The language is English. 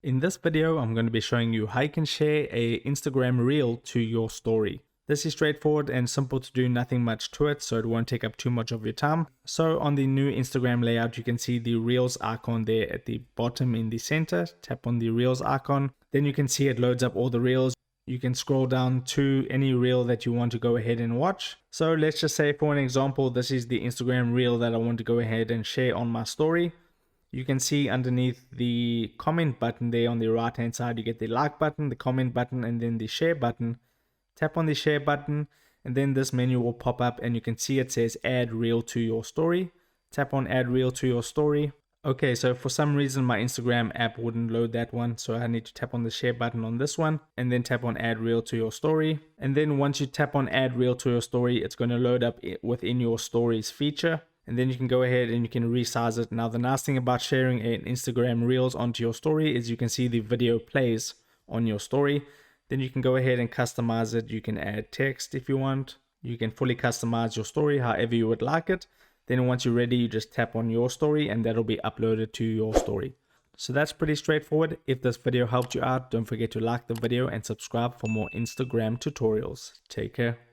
In this video, I'm going to be showing you how you can share a Instagram reel to your story. This is straightforward and simple to do, nothing much to it, so it won't take up too much of your time. So on the new Instagram layout, you can see the Reels icon there at the bottom in the center. Tap on the Reels icon. Then you can see it loads up all the Reels. You can scroll down to any reel that you want to go ahead and watch. So let's just say, for an example, this is the Instagram reel that I want to go ahead and share on my story. You can see underneath the comment button there on the right hand side, you get the like button, the comment button, and then the share button. Tap on the share button and then this menu will pop up and you can see it says add reel to your story. Tap on add reel to your story. Okay, so for some reason my Instagram app wouldn't load that one, so I need to tap on the share button on this one and then tap on add reel to your story. And then once you tap on add reel to your story, it's going to load up within your stories feature. And then you can go ahead and you can resize it. Now the nice thing about sharing an Instagram Reels onto your story is you can see the video plays on your story. Then you can go ahead and customize it. You can add text if you want. You can fully customize your story however you would like it. Then once you're ready, you just tap on your story and that'll be uploaded to your story. So that's pretty straightforward. If this video helped you out, don't forget to like the video and subscribe for more Instagram tutorials. Take care.